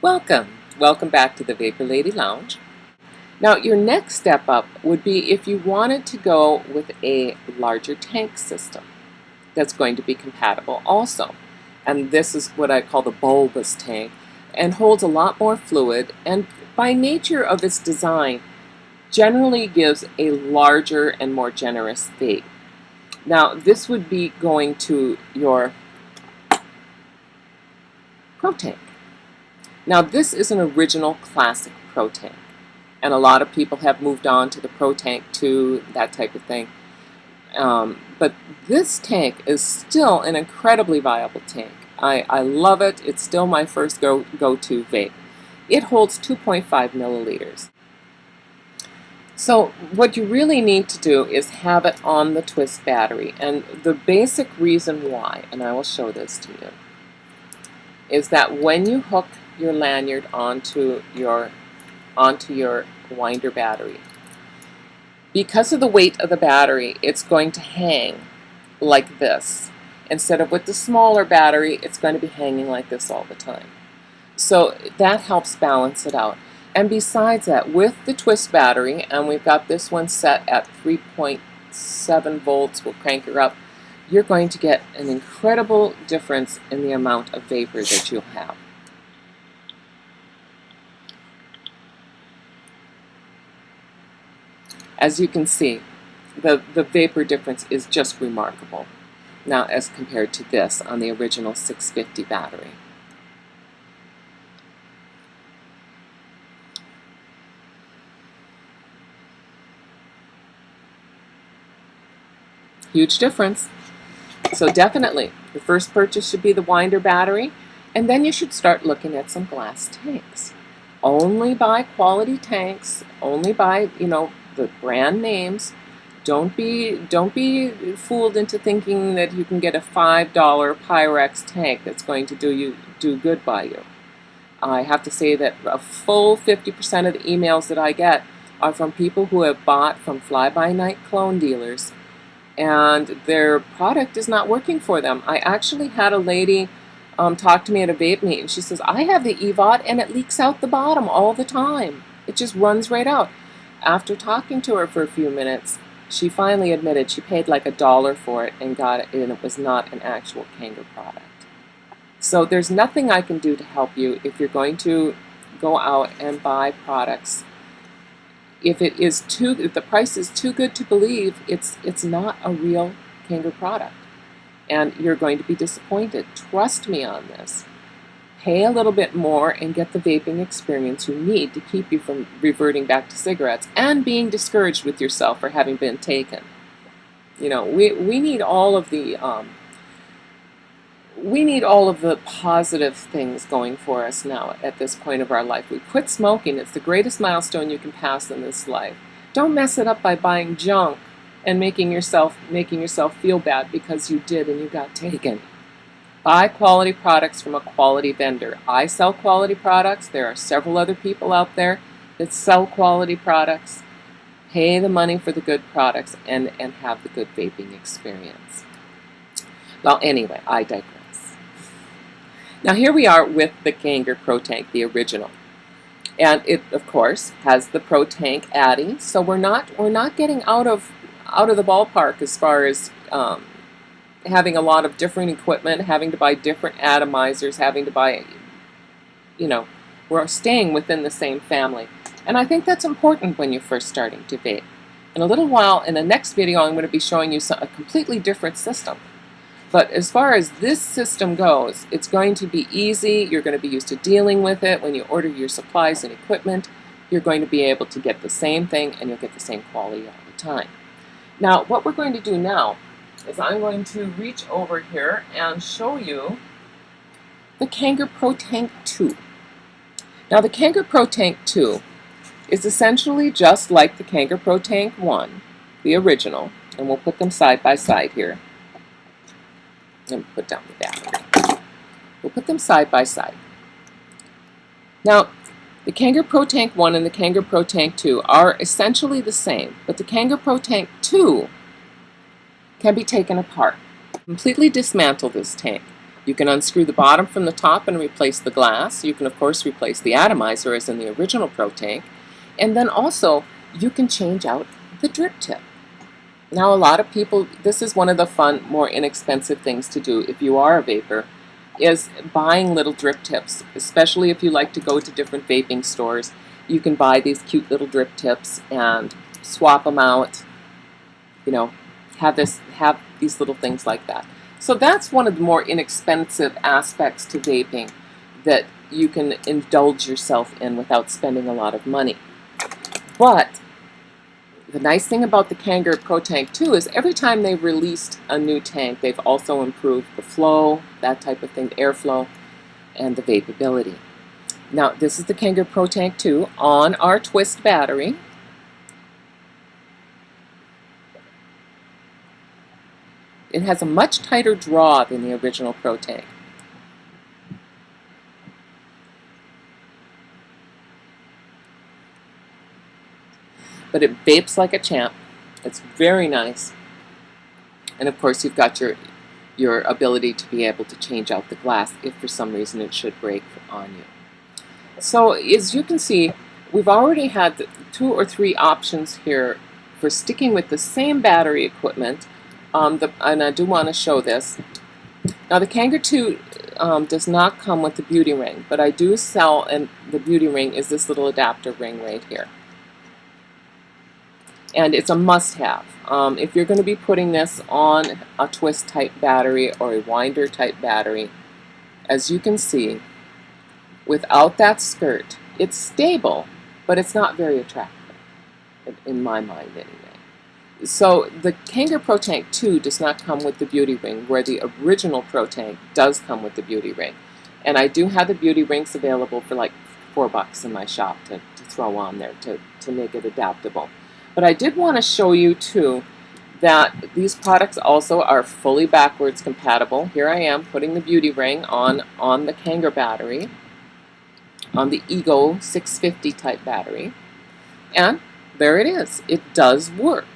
Welcome back to the Vaporladylounge. Now your next step up would be if you wanted to go with a larger tank system that's going to be compatible also. And this is what I call the bulbous tank and holds a lot more fluid, and by nature of its design generally gives a larger and more generous vape. Now this would be going to your Protank. Now this is an original classic Protank, and a lot of people have moved on to the Protank 2, that type of thing. But this tank is still an incredibly viable tank. I love it. It's still my first go-to vape. It holds 2.5 milliliters. So what you really need to do is have it on the twist battery, and the basic reason why, and I will show this to you, is that when you hook your lanyard onto your winder battery, because of the weight of the battery, it's going to hang like this. Instead of with the smaller battery, it's going to be hanging like this all the time. So that helps balance it out. And besides that, with the twist battery, and we've got this one set at 3.7 volts, we'll crank her up, you're going to get an incredible difference in the amount of vapor that you'll have. As you can see, the vapor difference is just remarkable now as compared to this on the original 650 battery. Huge difference. So definitely, the first purchase should be the winder battery, and then you should start looking at some glass tanks. Only buy quality tanks, only buy, the brand names. Don't be fooled into thinking that you can get a $5 Pyrex tank that's going to do good by you. I have to say that a full 50% of the emails that I get are from people who have bought from fly-by-night clone dealers, and their product is not working for them. I actually had a lady talk to me at a vape meet, and she says, I have the EVOT and it leaks out the bottom all the time. It just runs right out. After talking to her for a few minutes, she finally admitted she paid like $1 for it and got it, and it was not an actual Kanger product. So there's nothing I can do to help you if you're going to go out and buy products. If the price is too good to believe, it's not a real Kanger product, and you're going to be disappointed. Trust me on this. Pay a little bit more and get the vaping experience you need to keep you from reverting back to cigarettes and being discouraged with yourself for having been taken. We need all of the positive things going for us now at this point of our life. We quit smoking. It's the greatest milestone you can pass in this life. Don't mess it up by buying junk and making yourself feel bad because you did and you got taken. Buy quality products from a quality vendor. I sell quality products. There are several other people out there that sell quality products. Pay the money for the good products and have the good vaping experience. Well, anyway, I digress. Now here we are with the Kanger Protank, the original. And it, of course, has the Protank Addy, so we're not getting out of the ballpark as far as having a lot of different equipment, having to buy different atomizers, having to buy, we're staying within the same family. And I think that's important when you're first starting to vape. In a little while, in the next video, I'm going to be showing you a completely different system. But as far as this system goes, it's going to be easy. You're going to be used to dealing with it. When you order your supplies and equipment, you're going to be able to get the same thing, and you'll get the same quality all the time. Now, what we're going to do now is I'm going to reach over here and show you the Kanger Protank 2. Now, the Kanger Protank 2 is essentially just like the Kanger Protank 1, the original, and we'll put them side by side here. And put down the battery. We'll put them side by side. Now, the Kanger Protank 1 and the Kanger Protank 2 are essentially the same, but the Kanger Protank 2 can be taken apart. Completely dismantle this tank. You can unscrew the bottom from the top and replace the glass. You can, of course, replace the atomizer as in the original Protank. And then also, you can change out the drip tip. Now, a lot of people, this is one of the fun, more inexpensive things to do if you are a vapor, is buying little drip tips, especially if you like to go to different vaping stores. You can buy these cute little drip tips and swap them out, you know, have these little things like that. So that's one of the more inexpensive aspects to vaping that you can indulge yourself in without spending a lot of money. But the nice thing about the Kanger Protank too is every time they've released a new tank, they've also improved the flow, that type of thing, the airflow, and the vapability. Now, this is the Kanger Protank 2 on our twist battery. It has a much tighter draw than the original Protank. But it vapes like a champ. It's very nice. And of course, you've got your ability to be able to change out the glass if for some reason it should break on you. So as you can see, we've already had 2 or 3 options here for sticking with the same battery equipment. And I do want to show this. Now the Kanger 2 does not come with the beauty ring, but I do sell, and the beauty ring is this little adapter ring right here. And it's a must-have. If you're going to be putting this on a twist type battery or a winder type battery, as you can see, without that skirt, it's stable, but it's not very attractive, in my mind anyway. So the Kanger Protank 2 does not come with the beauty ring, where the original Protank does come with the beauty ring. And I do have the beauty rings available for like $4 in my shop to throw on there to make it adaptable. But I did want to show you too that these products also are fully backwards compatible. Here I am putting the beauty ring on the Kanger battery, on the Ego 650 type battery, and there it is. It does work.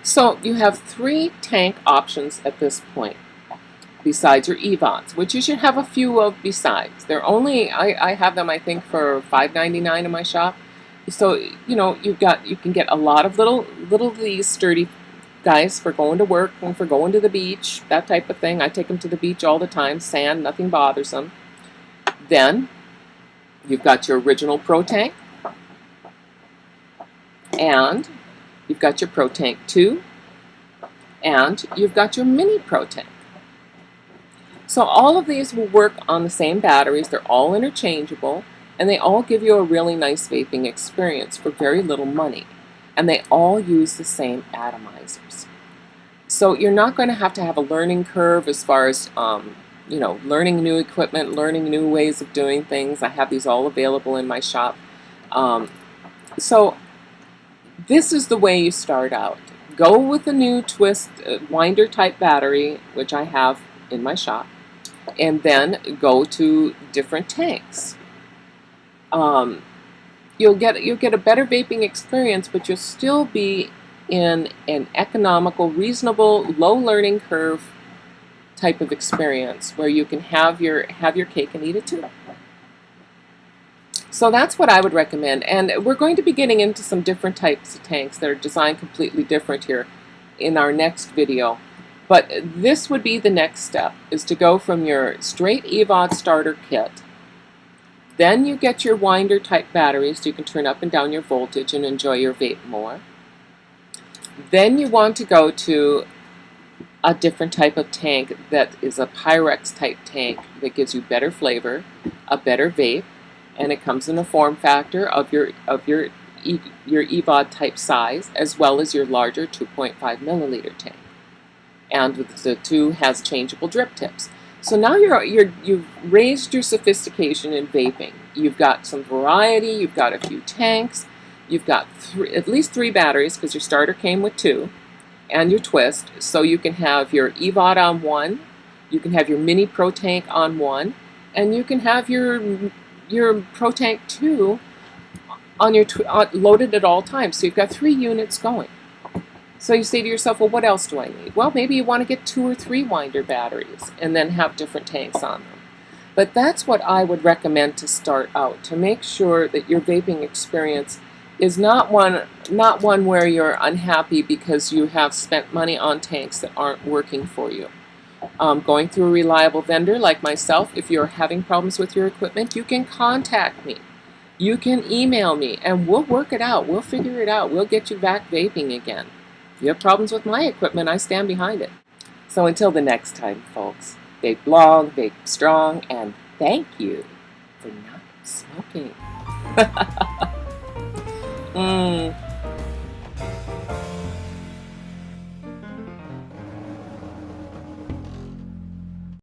So you have 3 tank options at this point, besides your EVODs, which you should have a few of besides. They're only, I have them I think for $5.99 in my shop. So you know you can get a lot of little these sturdy guys for going to work and for going to the beach, that type of thing. I take them to the beach all the time, sand, nothing bothers them. Then you've got your original Protank, and you've got your Protank 2, and you've got your mini Protank. So all of these will work on the same batteries. They're all interchangeable, and they all give you a really nice vaping experience for very little money. And they all use the same atomizers. So you're not going to have a learning curve as far as you know, learning new equipment, learning new ways of doing things. I have these all available in my shop. So this is the way you start out. Go with a new twist winder type battery, which I have in my shop, and then go to different tanks. You'll get a better vaping experience, but you'll still be in an economical, reasonable, low learning curve type of experience where you can have your cake and eat it too. So that's what I would recommend, and we're going to be getting into some different types of tanks that are designed completely different here in our next video. But this would be the next step, is to go from your straight EVOD starter kit. Then you get your winder type batteries so you can turn up and down your voltage and enjoy your vape more. Then you want to go to a different type of tank that is a Pyrex type tank that gives you better flavor, a better vape, and it comes in a form factor of your EVOD type size, as well as your larger 2.5 milliliter tank. And the 2 has changeable drip tips. So now you've raised your sophistication in vaping. You've got some variety, you've got a few tanks, you've got at least 3 batteries, because your starter came with 2, and your twist. So you can have your EVOD on one, you can have your mini Protank on one, and you can have your Protank 2 on your loaded at all times. So you've got 3 units going. So you say to yourself, well, what else do I need? Well, maybe you want to get 2 or 3 winder batteries and then have different tanks on them. But that's what I would recommend to start out, to make sure that your vaping experience is not one where you're unhappy because you have spent money on tanks that aren't working for you. Going through a reliable vendor like myself, if you're having problems with your equipment, you can contact me. You can email me, and we'll work it out. We'll figure it out. We'll get you back vaping again. If you have problems with my equipment, I stand behind it. So until the next time, folks, vape long, vape strong, and thank you for not smoking.